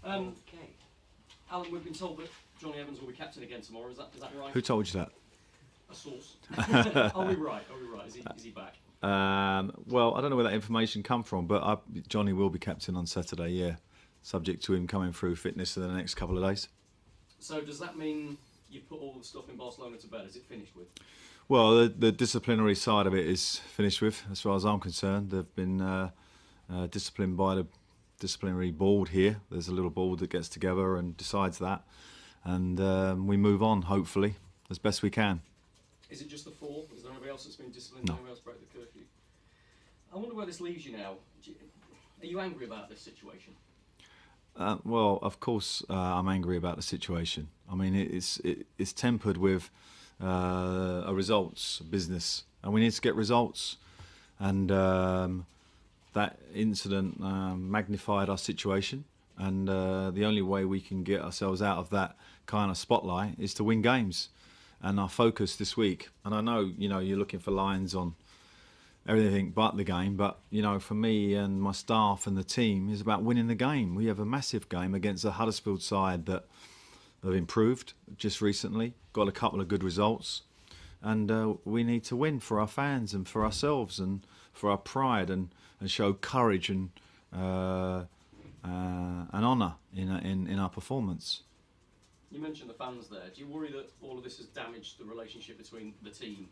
Okay. Alan, we've been told that Jonny Evans will be captain again tomorrow. Is that right? Who told you that? A source. Are we right? Is he back? Well, I don't know where that information come from, but Jonny will be captain on Saturday, yeah, subject to him coming through fitness in the next couple of days. So does that mean you've put all the stuff in Barcelona to bed? Is it finished with? Well, the disciplinary side of it is finished with, as far as I'm concerned. They've been disciplined by the disciplinary board here. There's a little board that gets together and decides that, and we move on, hopefully, as best we can. Is it just the four? Is there anybody else that's been disciplined? No. Anybody else break the curfew? I wonder where this leaves you now. Are you angry about this situation? Well, of course, I'm angry about the situation. I mean, it's tempered with a results business, and we need to get results. And that incident magnified our situation, and the only way we can get ourselves out of that kind of spotlight is to win games. And our focus this week, and I know you're looking for lines on everything but the game, but for me and my staff and the team is about winning the game. We have a massive game against the Huddersfield side that have improved just recently, got a couple of good results, and we need to win for our fans and for ourselves and for our pride, and show courage and honour in our performance. You mentioned the fans there. Do you worry that all of this has damaged the relationship between the team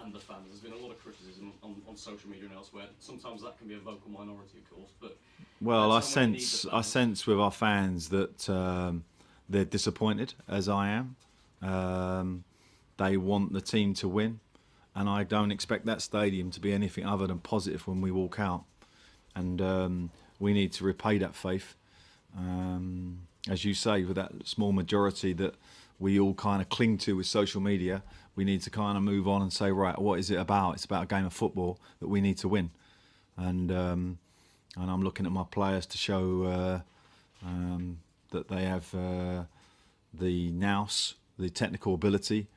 and the fans? There's been a lot of criticism on social media and elsewhere. Sometimes that can be a vocal minority, of course. But well, I sense with our fans that they're disappointed, as I am. They want the team to win, and I don't expect that stadium to be anything other than positive when we walk out. And we need to repay that faith. As you say, with that small majority that we all kind of cling to with social media, we need to kind of move on and say, right, what is it about? It's about a game of football that we need to win. And I'm looking at my players to show that they have the nous, the technical ability,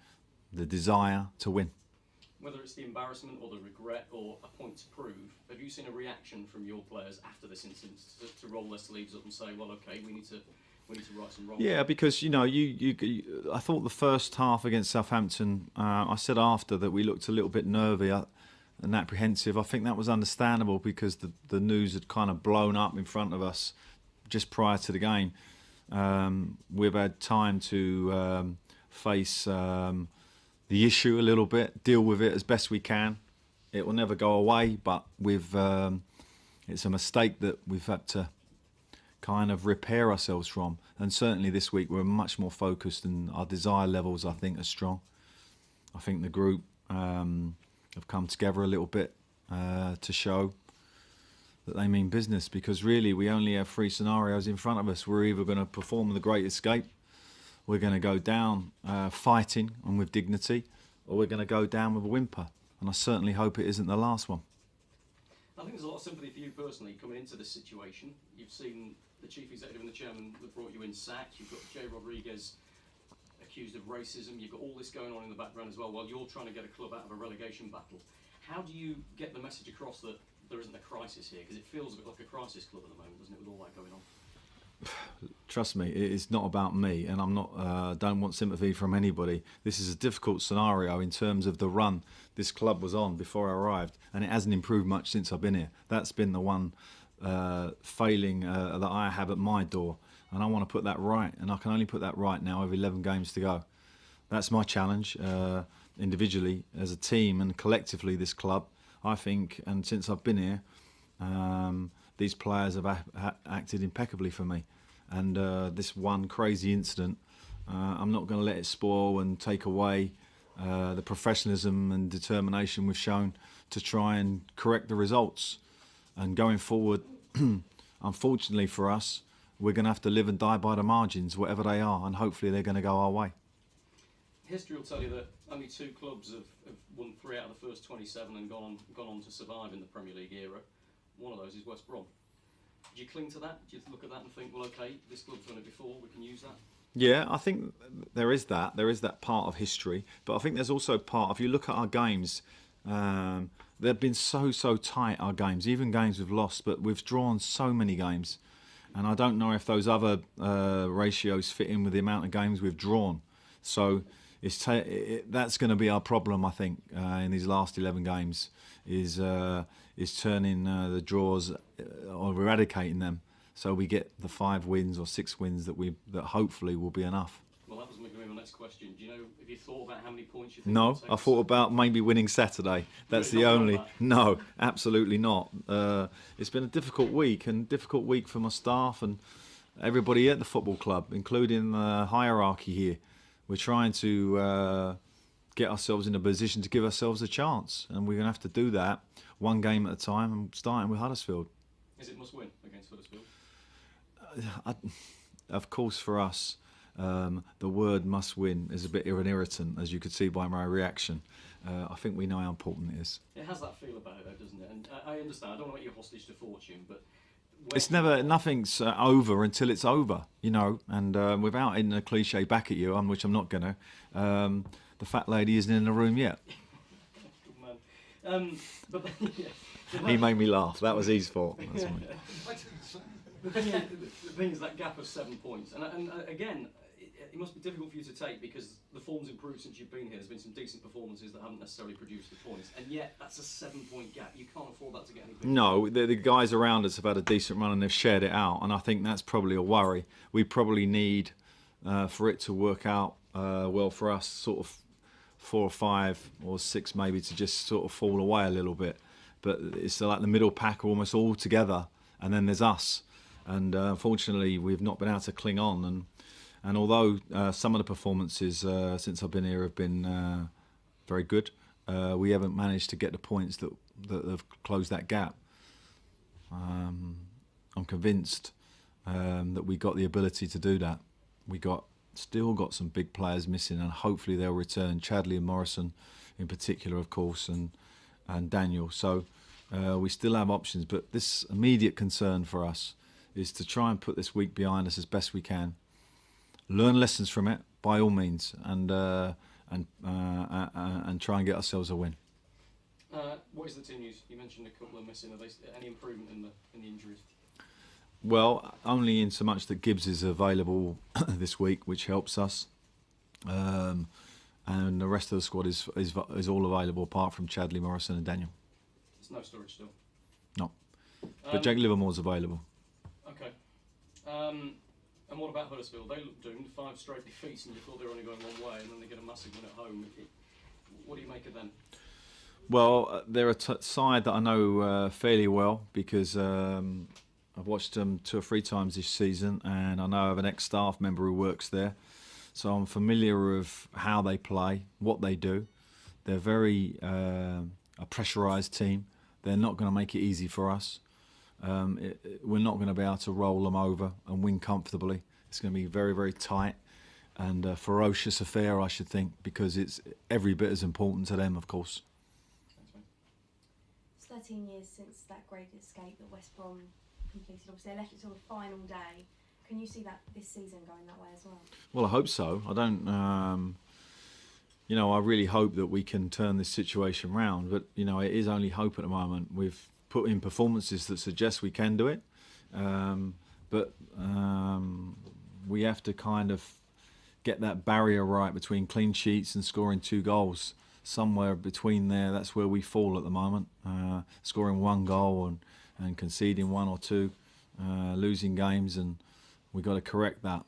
the desire to win. Whether it's the embarrassment or the regret or a point to prove, have you seen a reaction from your players after this incident to roll their sleeves up and say, well, okay, we need to right some wrong? Yeah, because I thought the first half against Southampton, I said after that we looked a little bit nervy and apprehensive. I think that was understandable because the news had kind of blown up in front of us just prior to the game. We've had time to face the issue a little bit, deal with it as best we can. It will never go away, but it's a mistake that we've had to kind of repair ourselves from. And certainly this week we're much more focused, and our desire levels, I think, are strong. I think the group have come together a little bit to show that they mean business, because really we only have three scenarios in front of us. We're either going to perform the great escape, we're going to go down fighting and with dignity, or we're going to go down with a whimper. And I certainly hope it isn't the last one. I think there's a lot of sympathy for you personally coming into this situation. You've seen the chief executive and the chairman that brought you in sacked. You've got Jay Rodriguez accused of racism. You've got all this going on in the background as well while you're trying to get a club out of a relegation battle. How do you get the message across that there isn't a crisis here? Because it feels a bit like a crisis club at the moment, doesn't it, with all that going on? Trust me, it is not about me, and I'm not. Don't want sympathy from anybody. This is a difficult scenario in terms of the run this club was on before I arrived, and it hasn't improved much since I've been here. That's been the one failing that I have at my door, and I want to put that right, and I can only put that right now with 11 games to go. That's my challenge, individually, as a team, and collectively this club. I think, and since I've been here, these players have acted impeccably for me. And this one crazy incident, I'm not going to let it spoil and take away the professionalism and determination we've shown to try and correct the results. And going forward, unfortunately for us, we're going to have to live and die by the margins, whatever they are, and hopefully they're going to go our way. History will tell you that only two clubs have won 3 out of the first 27 and gone on to survive in the Premier League era. One of those is West Brom. Do you cling to that? Do you look at that and think, well, okay, this club's done it before, we can use that? Yeah, I think there is that part of history, but I think there's also part, if you look at our games, they've been so tight, our games, even games we've lost, but we've drawn so many games. and I don't know if those other ratios fit in with the amount of games we've drawn. So that's going to be our problem, I think, in these last 11 games, is turning the draws or eradicating them, so we get the 5 wins or 6 wins that hopefully will be enough. Well, that was going to be my next question. Do you know, have you thought about how many points you think? No, I thought about maybe winning Saturday. That's the only. No, absolutely not. It's been a difficult week for my staff and everybody at the football club, including the hierarchy here. We're trying to get ourselves in a position to give ourselves a chance, and we're going to have to do that one game at a time, and starting with Huddersfield. Is it must win against Huddersfield? Of course, for us, the word must win is a bit of an irritant, as you could see by my reaction. I think we know how important it is. It has that feel about it, though, doesn't it? And I understand. I don't want to make you hostage to fortune, but nothing's over until it's over, you know. And without hitting a cliche back at you, which I'm not gonna, the fat lady isn't in the room yet. Good man. But yeah. He made me laugh. That was his fault. That's mine. The thing is that gap of 7 points, and again, it must be difficult for you to take, because the form's improved since you've been here. There's been some decent performances that haven't necessarily produced the points, and yet that's a 7-point gap. You can't afford that to get any bigger. No, the guys around us have had a decent run and they've shared it out, and I think that's probably a worry. We probably need, for it to work out well for us, sort of 4 or 5 or 6 maybe, to just sort of fall away a little bit. But it's like the middle pack are almost all together, and then there's us. And unfortunately, we've not been able to cling on. And although some of the performances since I've been here have been very good, we haven't managed to get the points that have closed that gap. I'm convinced that we got the ability to do that. We still got some big players missing, and hopefully they'll return. Chadley and Morrison, in particular, of course, and Daniel. So we still have options, but this immediate concern for us is to try and put this week behind us as best we can. Learn lessons from it, by all means, and try and get ourselves a win. What is the team news? You mentioned a couple are missing. Are there any improvement in the injuries? Well, only in so much that Gibbs is available this week, which helps us, and the rest of the squad is all available apart from Chadley, Morrison, and Daniel. There's no storage still. No, but Jake Livermore's available. Okay. And what about Huddersfield? They look doomed. 5 straight defeats, and you thought they were only going one way, and then they get a massive win at home. What do you make of them? Well, they're a side that I know fairly well, because I've watched them 2 or 3 times this season, and I know I have an ex-staff member who works there, so I'm familiar with how they play, what they do. They're very a pressurised team. They're not going to make it easy for us. We're not going to be able to roll them over and win comfortably. It's going to be very, very tight and a ferocious affair, I should think, because it's every bit as important to them, of course. It's 13 years since that great escape that West Brom completed. Obviously, they left it till the final day. Can you see that this season going that way as well? Well, I hope so. I don't. I really hope that we can turn this situation round. But it is only hope at the moment. We've put in performances that suggest we can do it, but we have to kind of get that barrier right between clean sheets and scoring 2 goals. Somewhere between there, that's where we fall at the moment. Scoring 1 goal and conceding 1 or 2, losing games, and we've got to correct that,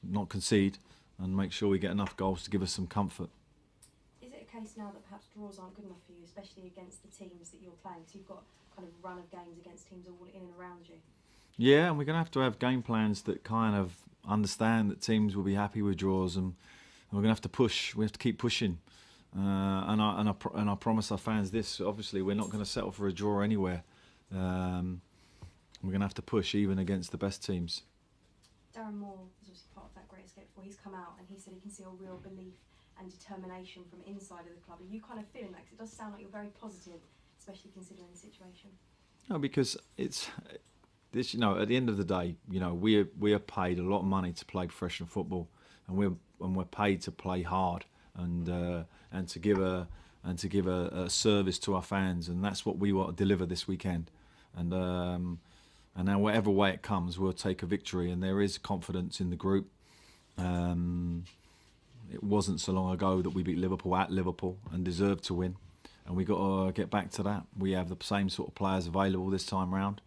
not concede, and make sure we get enough goals to give us some comfort. Is it a case now that perhaps draws aren't good enough for you, especially against the teams that you're playing? So you've got kind of run of games against teams all in and around you. Yeah, and we're going to have game plans that kind of understand that teams will be happy with draws, and we're going to have to push. We have to keep pushing, and I promise our fans this. Obviously, we're not going to settle for a draw anywhere. We're going to have to push even against the best teams. Darren Moore was obviously part of that great escape before. He's come out and he said he can see a real belief and determination from inside of the club. Are you kind of feeling that? Because it does sound like you're very positive, especially considering the situation. No, because it's this. At the end of the day, we are paid a lot of money to play professional football, and we're paid to play hard and to give a service to our fans, and that's what we want to deliver this weekend. And And now, whatever way it comes, we'll take a victory. And there is confidence in the group. It wasn't so long ago that we beat Liverpool at Liverpool and deserved to win. And we got to get back to that. We have the same sort of players available this time round,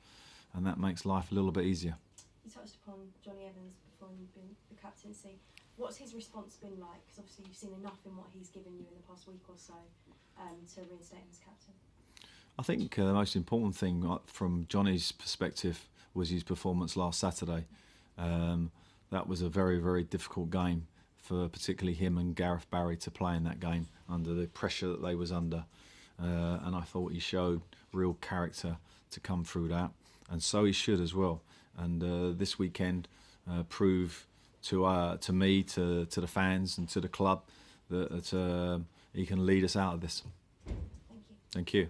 and that makes life a little bit easier. You touched upon Jonny Evans before you've been the captaincy. What's his response been like? Because obviously you've seen enough in what he's given you in the past week or so to reinstate him as captain. I think the most important thing from Jonny's perspective was his performance last Saturday. That was a very, very difficult game for particularly him and Gareth Barry to play in that game under the pressure that they was under. And I thought he showed real character to come through that, and so he should as well. And this weekend prove to me, to the fans and to the club that he can lead us out of this. Thank you. Thank you.